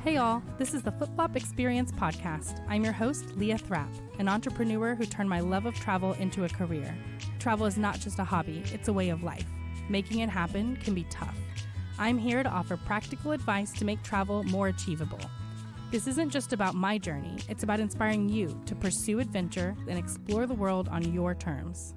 Hey all, this is the Flipflop Experience Podcast. I'm your host, Leah Thrapp, an entrepreneur who turned my love of travel into a career. Travel is not just a hobby, it's a way of life. Making it happen can be tough. I'm here to offer practical advice to make travel more achievable. This isn't just about my journey, it's about inspiring you to pursue adventure and explore the world on your terms.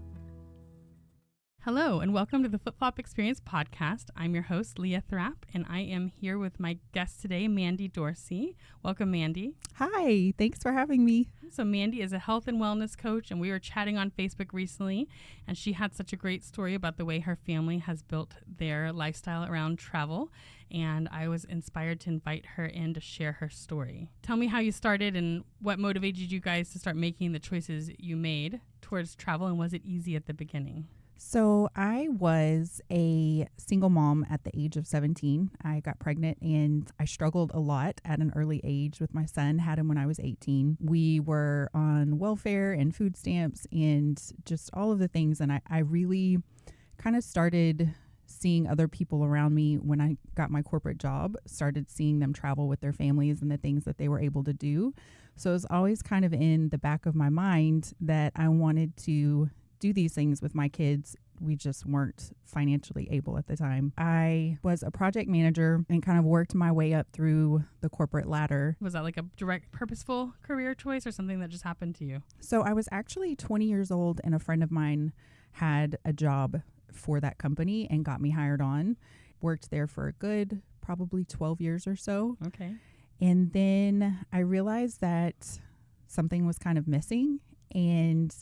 Hello, and welcome to the Flipflop Experience Podcast. I'm your host, Leah Thrapp, and I am here with my guest today, Mandy Dorsey. Welcome, Mandy. Hi, thanks for having me. So Mandy is a health and wellness coach, and we were chatting on Facebook recently, and she had such a great story about the way her family has built their lifestyle around travel, and I was inspired to invite her in to share her story. Tell me how you started and what motivated you guys to start making the choices you made towards travel, and was it easy at the beginning? So I was a single mom at the age of 17. I got pregnant and I struggled a lot at an early age with my son, had him when I was 18. We were on welfare and food stamps and just all of the things. And I really kind of started seeing other people around me when I got my corporate job, started seeing them travel with their families and the things that they were able to do. So it was always kind of in the back of my mind that I wanted to do these things with my kids. We just weren't financially able at the time. I was a project manager and kind of worked my way up through the corporate ladder. Was that like a direct, purposeful career choice or something that just happened to you? So I was actually 20 years old and a friend of mine had a job for that company and got me hired on. Worked there for a good, probably 12 years or so. Okay. And then I realized that something was kind of missing, and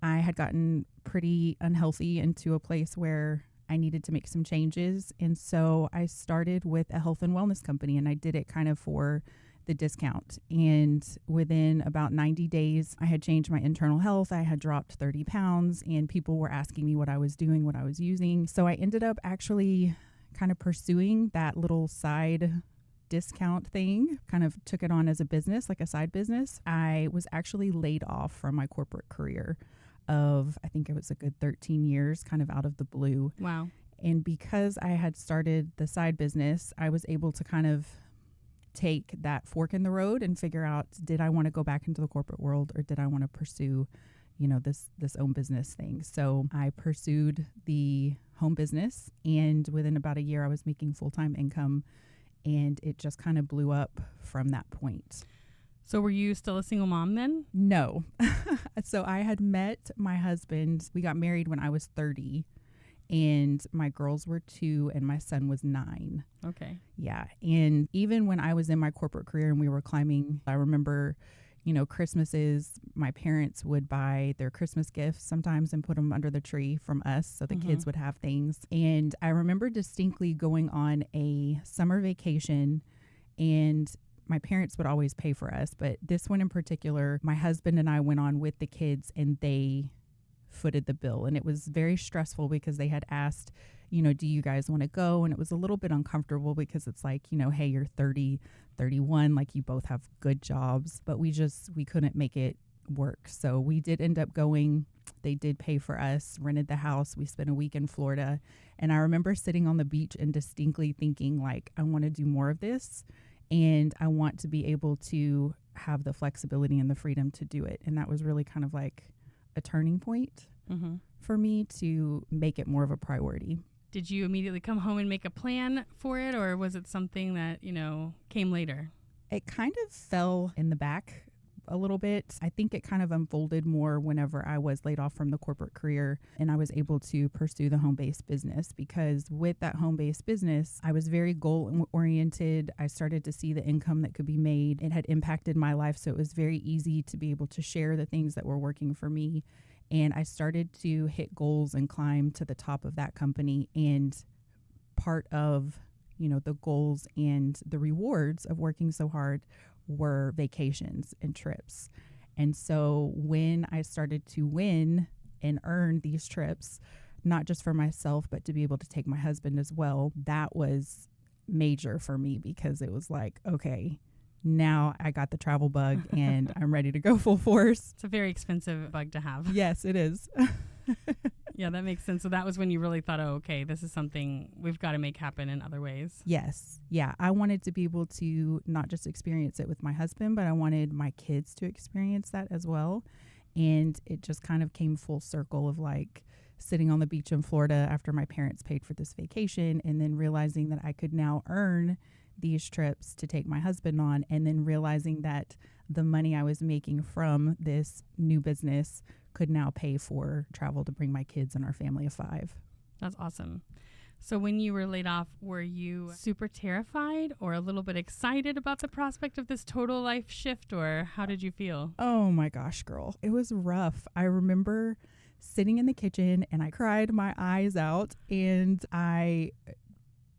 I had gotten pretty unhealthy into a place where I needed to make some changes. And so I started with a health and wellness company, and I did it kind of for the discount. And within about 90 days, I had changed my internal health. I had dropped 30 pounds and people were asking me what I was doing, what I was using. So I ended up actually kind of pursuing that little side discount thing, kind of took it on as a business, like a side business. I was actually laid off from my corporate career of, I think it was a good 13 years, kind of out of the blue. Wow. And because I had started the side business, I was able to kind of take that fork in the road and figure out, did I want to go back into the corporate world or did I want to pursue, this own business thing? So I pursued the home business, and within about a year I was making full-time income, and it just kind of blew up from that point. So were you still a single mom then? No. So I had met my husband. We got married when I was 30, and my girls were 2 and my son was 9. Okay. Yeah. And even when I was in my corporate career and we were climbing, I remember, Christmases, my parents would buy their Christmas gifts sometimes and put them under the tree from us so the kids would have things. And I remember distinctly going on a summer vacation, and my parents would always pay for us, but this one in particular, my husband and I went on with the kids and they footed the bill. And it was very stressful because they had asked, do you guys want to go? And it was a little bit uncomfortable because it's like, hey, you're 30, 31, like you both have good jobs, but we couldn't make it work. So we did end up going. They did pay for us, rented the house. We spent a week in Florida. And I remember sitting on the beach and distinctly thinking, like, I want to do more of this. And I want to be able to have the flexibility and the freedom to do it. And that was really kind of like a turning point for me to make it more of a priority. Did you immediately come home and make a plan for it, or was it something that, came later? It kind of fell in the back a little bit. I think it kind of unfolded more whenever I was laid off from the corporate career and I was able to pursue the home-based business, because with that home-based business, I was very goal-oriented. I started to see the income that could be made. It had impacted my life, so it was very easy to be able to share the things that were working for me. And I started to hit goals and climb to the top of that company. And part of, the goals and the rewards of working so hard were vacations and trips. And so when I started to win and earn these trips, not just for myself, but to be able to take my husband as well, that was major for me, because it was like, okay, now I got the travel bug and I'm ready to go full force. It's a very expensive bug to have. Yes, it is. Yeah, that makes sense. So that was when you really thought, oh, okay, this is something we've got to make happen in other ways. Yes. Yeah. I wanted to be able to not just experience it with my husband, but I wanted my kids to experience that as well. And it just kind of came full circle of like sitting on the beach in Florida after my parents paid for this vacation, and then realizing that I could now earn these trips to take my husband on, and then realizing that the money I was making from this new business could now pay for travel to bring my kids and our family of 5. That's awesome. So when you were laid off, were you super terrified or a little bit excited about the prospect of this total life shift, or how did you feel? Oh my gosh, girl. It was rough. I remember sitting in the kitchen and I cried my eyes out, and I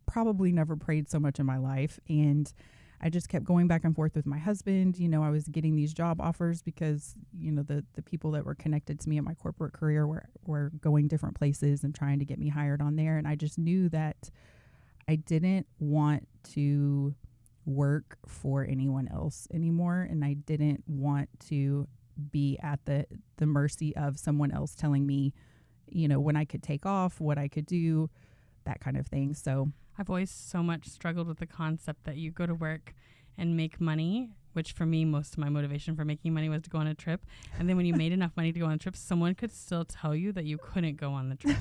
probably never prayed so much in my life. And I just kept going back and forth with my husband. You know, I was getting these job offers because, you know, the people that were connected to me in my corporate career were going different places and trying to get me hired on there. And I just knew that I didn't want to work for anyone else anymore. And I didn't want to be at the mercy of someone else telling me, you know, when I could take off, what I could do, that kind of thing. So I've always so much struggled with the concept that you go to work and make money, which for me, most of my motivation for making money was to go on a trip. And then when you made enough money to go on a trip, someone could still tell you that you couldn't go on the trip.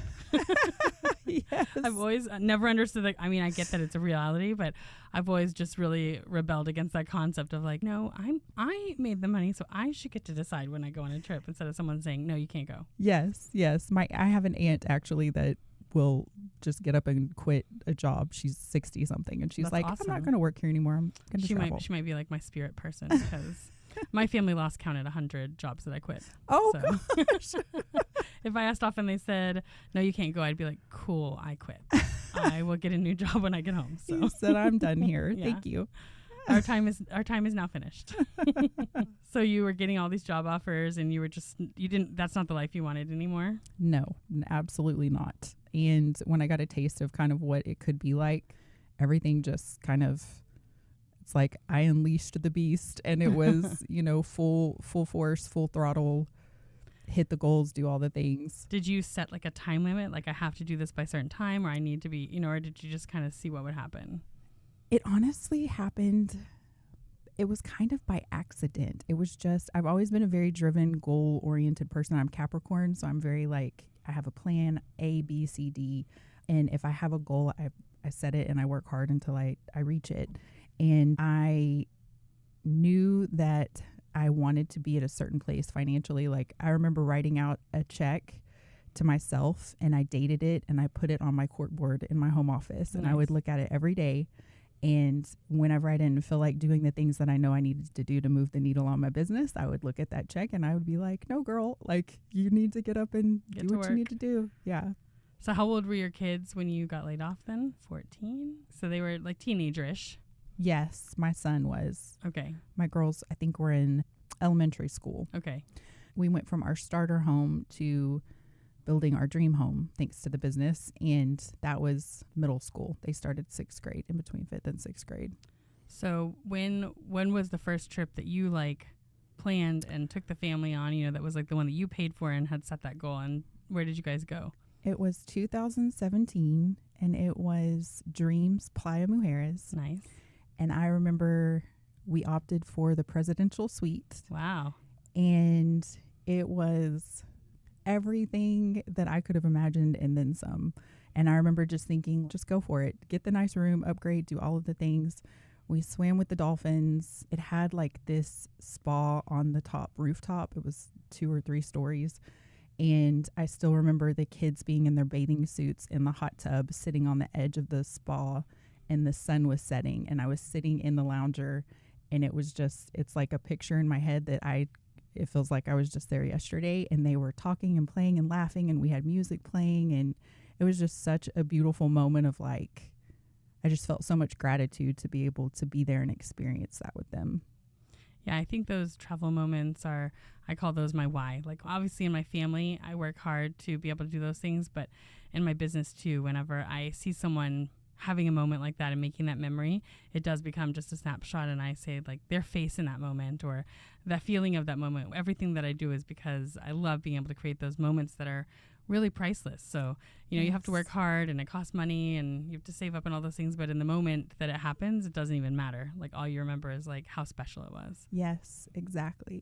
Yes. I've always never understood that. I mean, I get that it's a reality, but I've always just really rebelled against that concept of like, no, I made the money, so I should get to decide when I go on a trip, instead of someone saying, no, you can't go. Yes. I have an aunt actually that will just get up and quit a job. She's 60 something, and she's That's like, awesome. I'm not going to work here anymore. I'm going to travel. She might be like my spirit person, because my family lost count at 100 jobs that I quit. Oh, so. gosh. If I asked off and they said, no, you can't go, I'd be like, cool, I quit. I will get a new job when I get home. So You said I'm done here. Yeah. Thank you. Our time is now finished. So you were getting all these job offers, and that's not the life you wanted anymore? No, absolutely not. And when I got a taste of kind of what it could be like, everything just kind of, it's like I unleashed the beast, and it was, you know, full force, full throttle, hit the goals, do all the things. Did you set like a time limit? Like, I have to do this by a certain time, or I need to be, you know, or did you just kind of see what would happen? It honestly happened. It was kind of by accident. It was just, I've always been a very driven, goal-oriented person. I'm Capricorn, so I'm very like, I have a plan, A, B, C, D. And if I have a goal, I set it and I work hard until I reach it. And I knew that I wanted to be at a certain place financially. Like, I remember writing out a check to myself, and I dated it, and I put it on my corkboard in my home office. Nice. And I would look at it every day. And whenever I didn't feel like doing the things that I know I needed to do to move the needle on my business, I would look at that check and I would be like, no, girl, like, you need to get up and do what you need to do. Yeah. So how old were your kids when you got laid off then? 14? So they were like teenager-ish. Yes, my son was. Okay. My girls, I think, were in elementary school. Okay. We went from our starter home to building our dream home thanks to the business, and that was middle school. They started 6th grade, in between 5th and 6th grade. So when was the first trip that you like planned and took the family on, you know, that was like the one that you paid for and had set that goal, and where did you guys go? It was 2017, and it was Dreams Playa Mujeres. Nice. And I remember we opted for the presidential suite. Wow. And it was everything that I could have imagined and then some. And I remember just thinking, just go for it. Get the nice room, upgrade, do all of the things. We swam with the dolphins. It had like this spa on the top rooftop. It was 2 or 3 stories. And I still remember the kids being in their bathing suits in the hot tub, sitting on the edge of the spa, and the sun was setting. And I was sitting in the lounger, and it was just, it's like a picture in my head that it feels like I was just there yesterday, and they were talking and playing and laughing, and we had music playing, and it was just such a beautiful moment of like, I just felt so much gratitude to be able to be there and experience that with them. Yeah, I think those travel moments are, I call those my why. Like, obviously in my family, I work hard to be able to do those things, but in my business too, whenever I see someone having a moment like that and making that memory, it does become just a snapshot, and I say like their face in that moment or that feeling of that moment. Everything that I do is because I love being able to create those moments that are really priceless. So, you have to work hard and it costs money and you have to save up and all those things. But in the moment that it happens, it doesn't even matter. Like all you remember is like how special it was. Yes, exactly.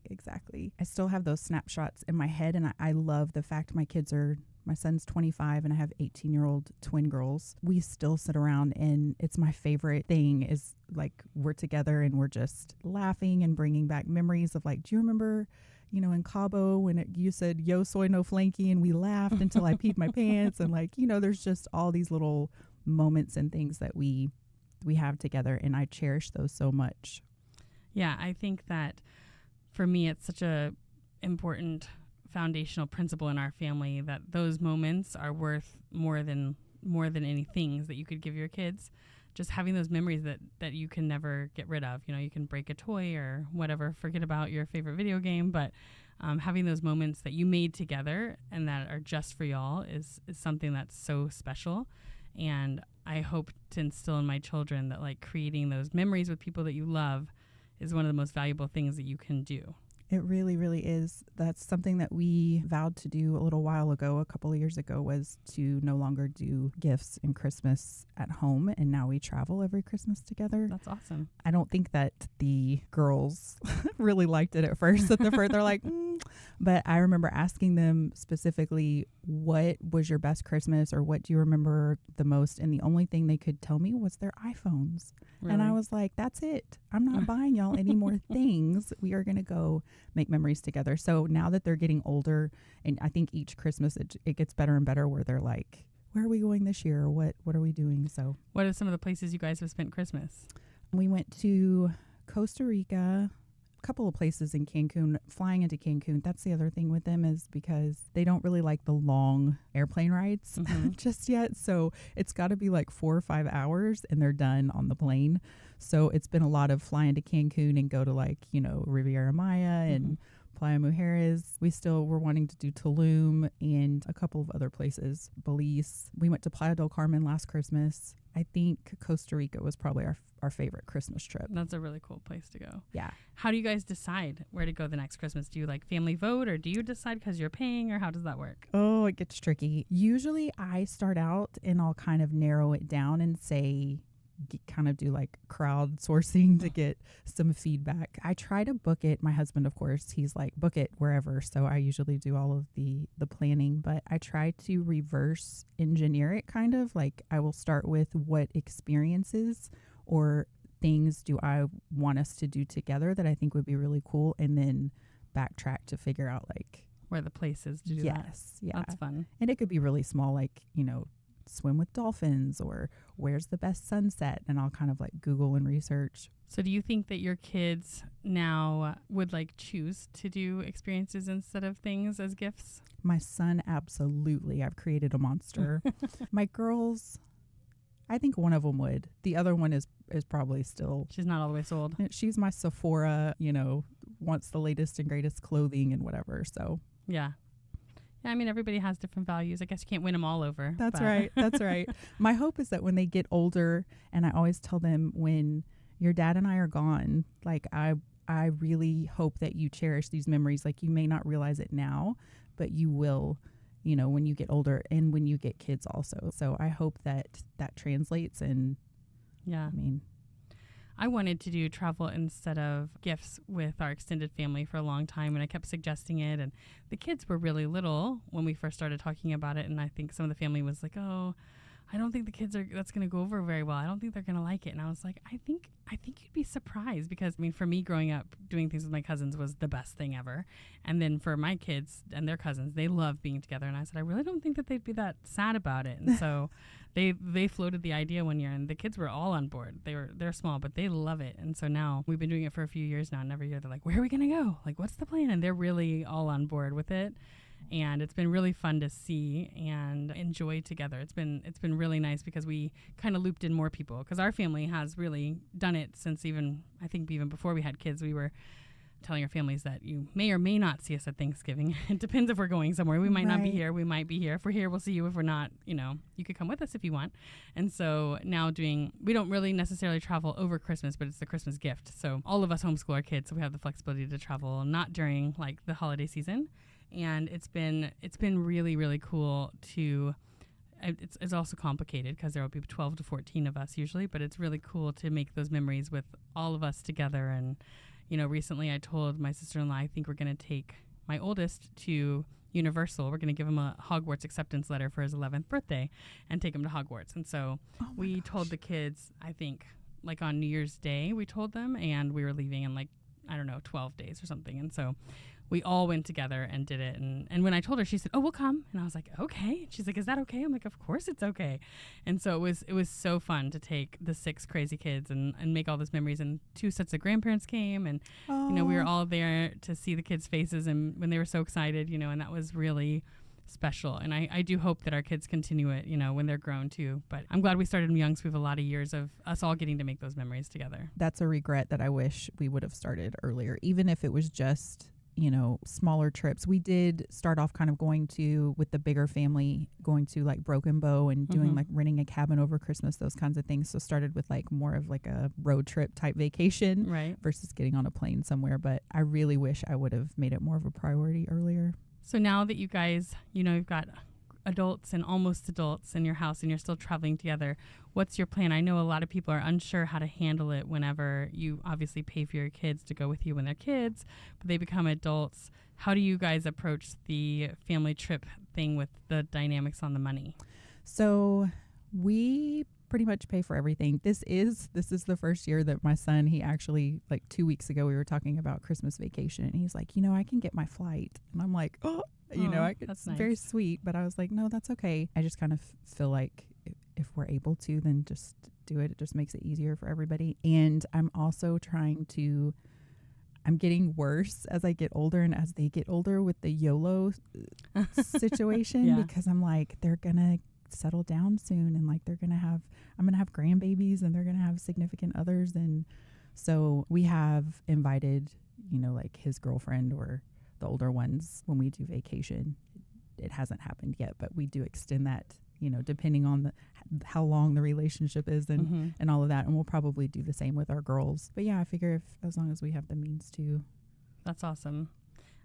I still have those snapshots in my head, and I love the fact my son's 25 and I have 18-year-old twin girls. We still sit around, and it's my favorite thing is like we're together and we're just laughing and bringing back memories of like, do you remember, in Cabo when you said, yo soy no flanky, and we laughed until I peed my pants. And like, there's just all these little moments and things that we have together, and I cherish those so much. Yeah, I think that for me, it's such a important foundational principle in our family that those moments are worth more than any things that you could give your kids. Just having those memories that you can never get rid of. You can break a toy or whatever, forget about your favorite video game, but having those moments that you made together and that are just for y'all is something that's so special. And I hope to instill in my children that like creating those memories with people that you love is one of the most valuable things that you can do. It really, really is. That's something that we vowed to do a couple of years ago, was to no longer do gifts and Christmas at home. And now we travel every Christmas together. That's awesome. I don't think that the girls really liked it at first. They're like, But I remember asking them specifically, what was your best Christmas, or what do you remember the most? And the only thing they could tell me was their iPhones. Really? And I was like, that's it. I'm not buying y'all any more things. We are going to go make memories together. So now that they're getting older, and I think each Christmas it gets better and better, where they're like, where are we going this year? Or what are we doing? So what are some of the places you guys have spent Christmas? We went to Costa Rica, a couple of places in Cancun. Flying into Cancun, that's the other thing with them, is because they don't really like the long airplane rides just yet. So it's got to be like 4 or 5 hours and they're done on the plane. So it's been a lot of flying to Cancun and go to like, Riviera Maya and Playa Mujeres. We're wanting to do Tulum and a couple of other places. Belize. We went to Playa del Carmen last Christmas. I think Costa Rica was probably our favorite Christmas trip. That's a really cool place to go. Yeah. How do you guys decide where to go the next Christmas? Do you like family vote, or do you decide because you're paying, or how does that work? Oh, it gets tricky. Usually I start out and I'll kind of narrow it down and say, kind of do like crowdsourcing to get some feedback. I try to book it. My husband, of course, he's like, book it wherever. So I usually do all of the planning, but I try to reverse engineer it, kind of like I will start with what experiences or things do I want us to do together that I think would be really cool, and then backtrack to figure out like where the place is to do that. Yes. Yeah. That's fun. And it could be really small, like, swim with dolphins, or where's the best sunset, and I'll kind of like Google and research. So do you think that your kids now would like choose to do experiences instead of things as gifts? My son, absolutely. I've created a monster. My girls, I think one of them would. The other one is probably still. She's not all the way sold. She's my Sephora, wants the latest and greatest clothing and whatever. So yeah. Yeah, I mean, everybody has different values. I guess you can't win them all over. That's right. That's right. My hope is that when they get older, and I always tell them, when your dad and I are gone, like I really hope that you cherish these memories. Like, you may not realize it now, but you will, when you get older and when you get kids also. So I hope that translates. And yeah, I wanted to do travel instead of gifts with our extended family for a long time, and I kept suggesting it, and the kids were really little when we first started talking about it, and I think some of the family was like, oh, I don't think the kids that's going to go over very well. I don't think they're going to like it. And I was like, I think you'd be surprised, because for me, growing up doing things with my cousins was the best thing ever. And then for my kids and their cousins, they love being together. And I said, I really don't think that they'd be that sad about it. And so they floated the idea one year, and the kids were all on board. They're small, but they love it. And so now we've been doing it for a few years now, and every year they're like, where are we going to go? Like, what's the plan? And they're really all on board with it. And it's been really fun to see and enjoy together. It's been really nice, because we kind of looped in more people, because our family has really done it since even before we had kids. We were telling our families that you may or may not see us at Thanksgiving. It depends if we're going somewhere. We might not be here. We might be here. If we're here, we'll see you. If we're not, you could come with us if you want. And so now we don't really necessarily travel over Christmas, but it's the Christmas gift. So all of us homeschool our kids, so we have the flexibility to travel not during like the holiday season. And it's been really, really cool to, it's also complicated because there will be 12 to 14 of us usually, but it's really cool to make those memories with all of us together. And, you know, recently I told my sister-in-law, I think we're going to take my oldest to Universal. We're going to give him a Hogwarts acceptance letter for his 11th birthday and take him to Hogwarts. And so we told the kids, I think, like on New Year's Day, we told them, and we were leaving in like, I don't know, 12 days or something. And so we all went together and did it. And when I told her, she said, "Oh, we'll come." And I was like, "Okay." She's like, "Is that okay?" I'm like, "Of course it's okay." And so it was so fun to take the 6 crazy kids and make all those memories. And 2 sets of grandparents came, and you know, we were all there to see the kids' faces and when they were so excited, you know, and that was really special. And I do hope that our kids continue it, you know, when they're grown too. But I'm glad we started them young, so we have a lot of years of us all getting to make those memories together. That's a regret that I wish we would have started earlier, even if it was just, you know, smaller trips. We did start off kind of going to, with the bigger family, going to like Broken Bow and doing like renting a cabin over Christmas, those kinds of things. So started with like more of like a road trip type vacation, right, versus getting on a plane somewhere. But I really wish I would have made it more of a priority earlier. So now that you guys, you know, you've got adults and almost adults in your house and you're still traveling together, what's your plan? I know a lot of people are unsure how to handle it whenever you obviously pay for your kids to go with you when they're kids, but they become adults. How do you guys approach the family trip thing with the dynamics on the money? So we pretty much pay for everything. This is the first year that my son, he actually, like 2 weeks ago, we were talking about Christmas vacation, and he's like, you know, I can get my flight. And I'm like, you know, it's nice. very sweet, but I was like, no, that's okay. I just kind of feel like if we're able to, then just do it. It just makes it easier for everybody. And I'm also I'm getting worse as I get older and as they get older with the YOLO situation, because I'm like, they're going to settle down soon, and like I'm going to have grandbabies, and they're going to have significant others. And so we have invited, you know, like his girlfriend or the older ones when we do vacation. It hasn't happened yet, but we do extend that, you know, depending on how long the relationship is and all of that. And we'll probably do the same with our girls. But yeah, I figure as long as we have the means to. That's awesome.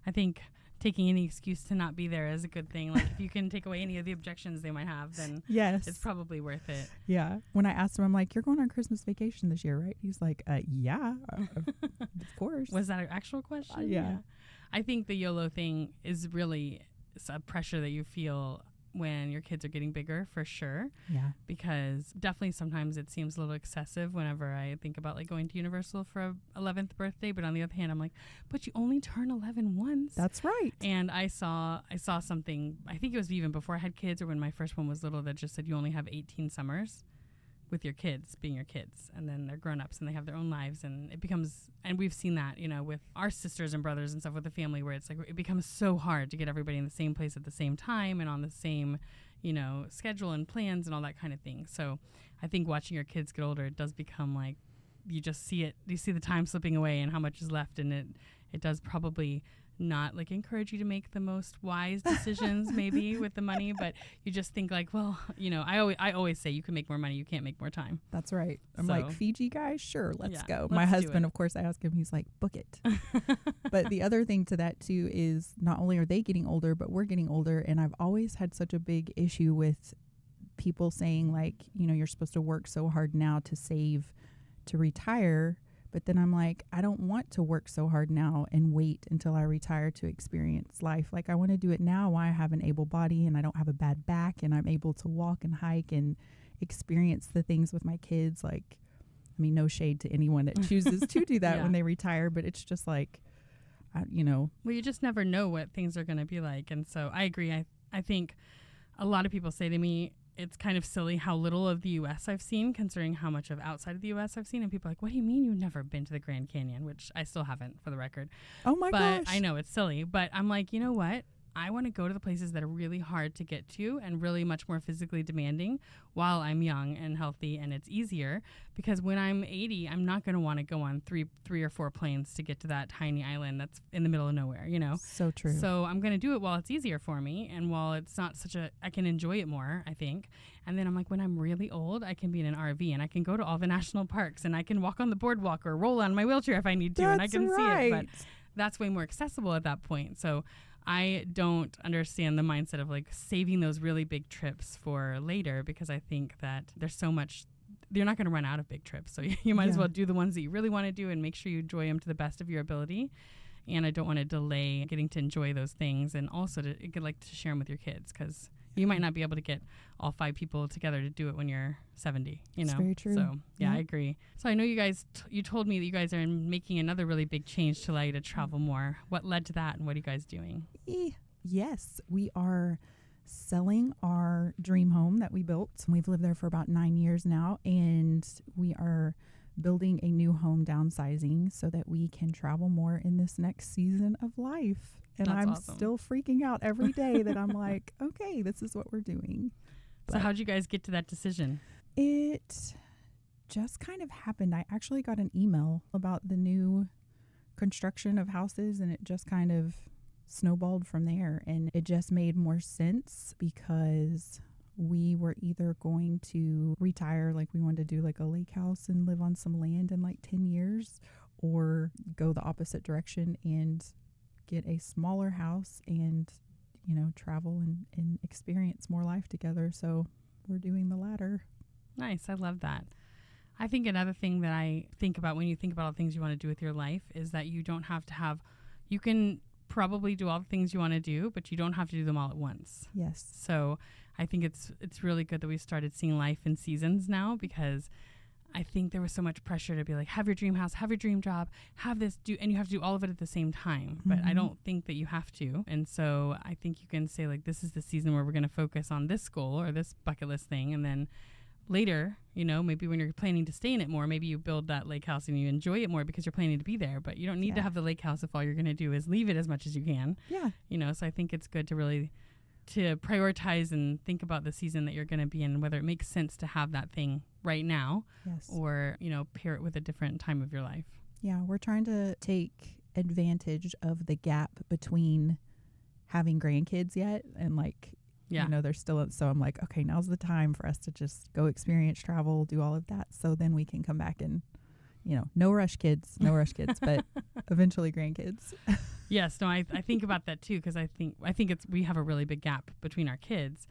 I think taking any excuse to not be there is a good thing. Like if you can take away any of the objections they might have, then yes, it's probably worth it. Yeah. When I asked him, I'm like, "You're going on Christmas vacation this year, right?" He's like, yeah, of course. Was that an actual question? Yeah. I think the YOLO thing is really a pressure that you feel when your kids are getting bigger, for sure. Yeah. Because definitely sometimes it seems a little excessive whenever I think about like going to Universal for a 11th birthday. But on the other hand, I'm like, but you only turn 11 once. That's right. And I saw something, I think it was even before I had kids or when my first one was little, that just said you only have 18 summers with your kids being your kids, and then they're grown-ups and they have their own lives, and it becomes, and we've seen that, you know, with our sisters and brothers and stuff with the family, where it's like it becomes so hard to get everybody in the same place at the same time and on the same, you know, schedule and plans and all that kind of thing. So I think watching your kids get older, it does become like you just see it, you see the time slipping away and how much is left, and it does probably not like encourage you to make the most wise decisions maybe with the money, but you just think like, well, you know, I always say you can make more money, you can't make more time. That's right. I'm like, Fiji guys, sure, let's go. Let's my husband, of course, I ask him, he's like, book it. But the other thing to that too is not only are they getting older, but we're getting older. And I've always had such a big issue with people saying like, you know, you're supposed to work so hard now to save to retire. But then I'm like, I don't want to work so hard now and wait until I retire to experience life. Like, I want to do it now while I have an able body and I don't have a bad back and I'm able to walk and hike and experience the things with my kids. Like, I mean, no shade to anyone that chooses to do that when they retire, but it's just like, you know. Well, you just never know what things are going to be like. And so I agree. I think a lot of people say to me, it's kind of silly how little of the U.S. I've seen, considering how much of outside of the U.S. I've seen. And people are like, what do you mean you've never been to the Grand Canyon? Which I still haven't, for the record. Oh, my gosh. But I know it's silly. But I'm like, you know what? I want to go to the places that are really hard to get to and really much more physically demanding while I'm young and healthy and it's easier, because when I'm 80, I'm not going to want to go on three or four planes to get to that tiny island that's in the middle of nowhere, you know? So true. So I'm going to do it while it's easier for me and while it's not I can enjoy it more, I think. And then I'm like, when I'm really old, I can be in an RV and I can go to all the national parks and I can walk on the boardwalk or roll on my wheelchair if I need to, and I can see it. But that's way more accessible at that point. So I don't understand the mindset of like saving those really big trips for later, because I think that there's so much, you're not going to run out of big trips. So you might as well do the ones that you really want to do and make sure you enjoy them to the best of your ability. And I don't want to delay getting to enjoy those things, and also to share them with your kids, because you might not be able to get all 5 people together to do it when you're 70, That's very true. So yeah, I agree. So I know you guys, you told me that you guys are making another really big change to allow you to travel more. What led to that, and what are you guys doing? Yes, we are selling our dream home that we built. We've lived there for about 9 years now, and we are building a new home, downsizing, so that we can travel more in this next season of life. And That's I'm awesome. still freaking out every day that I'm like, okay, this is what we're doing. So how'd you guys get to that decision? It just kind of happened. I actually got an email about the new construction of houses, and it just kind of snowballed from there. And it just made more sense because we were either going to retire, like we wanted to do like a lake house and live on some land in like 10 years, or go the opposite direction and get a smaller house and, you know, travel and experience more life together. So we're doing the latter. Nice. I love that. I think another thing that I think about when you think about all the things you want to do with your life is that you don't have to have, you can probably do all the things you want to do, but you don't have to do them all at once. Yes. So I think it's really good that we started seeing life in seasons now, because I think there was so much pressure to be like, have your dream house, have your dream job, have this, and you have to do all of it at the same time. But I don't think that you have to. And so I think you can say like, this is the season where we're going to focus on this goal or this bucket list thing. And then later, you know, maybe when you're planning to stay in it more, maybe you build that lake house and you enjoy it more because you're planning to be there. But you don't need to have the lake house if all you're going to do is leave it as much as you can. Yeah. You know, so I think it's good to really to prioritize and think about the season that you're going to be in, whether it makes sense to have that thing right now, or, you know, pair it with a different time of your life. Yeah, we're trying to take advantage of the gap between having grandkids yet and like, you know, they're still, so I'm like, okay, now's the time for us to just go experience travel, do all of that. So then we can come back and, you know, no rush kids, but eventually grandkids. Yes, no, I think about that too, because I think we have a really big gap between our kids.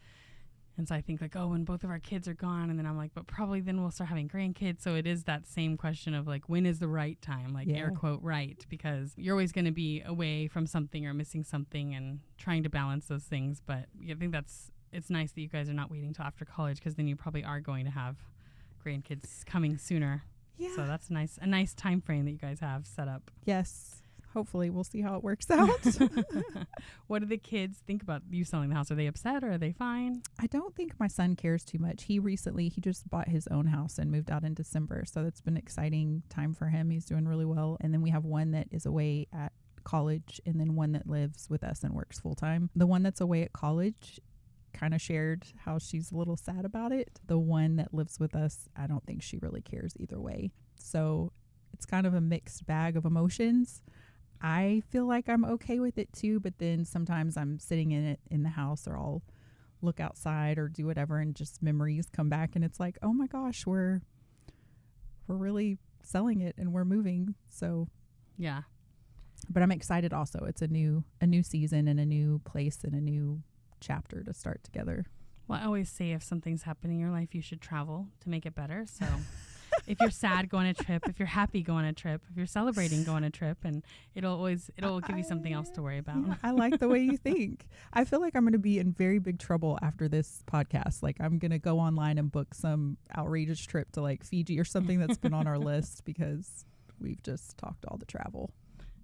And so I think like, oh, when both of our kids are gone, and then I'm like, but probably then we'll start having grandkids. So it is that same question of like, when is the right time? Like air quote right, because you're always going to be away from something or missing something and trying to balance those things. But I think it's nice that you guys are not waiting till after college, because then you probably are going to have grandkids coming sooner. Yeah. So that's a nice time frame that you guys have set up. Yes. Hopefully we'll see how it works out. What do the kids think about you selling the house? Are they upset or are they fine? I don't think my son cares too much. He just bought his own house and moved out in December. So that's been an exciting time for him. He's doing really well. And then we have one that is away at college, and then one that lives with us and works full time. The one that's away at college kind of shared how she's a little sad about it. The one that lives with us, I don't think she really cares either way. So it's kind of a mixed bag of emotions. I feel like I'm okay with it too, but then sometimes I'm sitting in it in the house, or I'll look outside or do whatever, and just memories come back, and it's like, oh my gosh, we're really selling it and we're moving. So yeah. But I'm excited also. It's a new season and a new place and a new chapter to start together. Well, I always say if something's happening in your life, you should travel to make it better. So if you're sad, go on a trip. If you're happy, go on a trip. If you're celebrating, go on a trip, and it'll give you something else to worry about. Yeah, I like the way you think. I feel like I'm going to be in very big trouble after this podcast. Like I'm going to go online and book some outrageous trip to like Fiji or something that's been on our list, because we've just talked all the travel.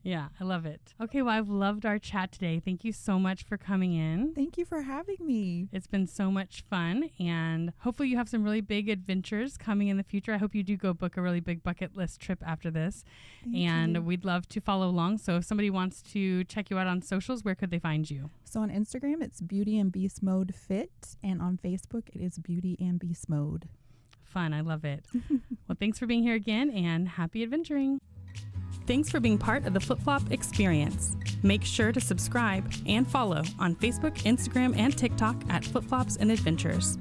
Yeah, I love it. Okay, well, I've loved our chat today. Thank you so much for coming in. Thank you for having me. It's been so much fun, and hopefully you have some really big adventures coming in the future. I hope you do go book a really big bucket list trip after this. Thank you. We'd love to follow along. So if somebody wants to check you out on socials, where could they find you? So on Instagram, it's Beauty and Beast Mode Fit, and on Facebook, it is Beauty and Beast Mode. Fun. I love it. Well, thanks for being here again, and happy adventuring. Thanks for being part of the Flipflop Experience. Make sure to subscribe and follow on Facebook, Instagram, and TikTok at Flipflops and Adventures.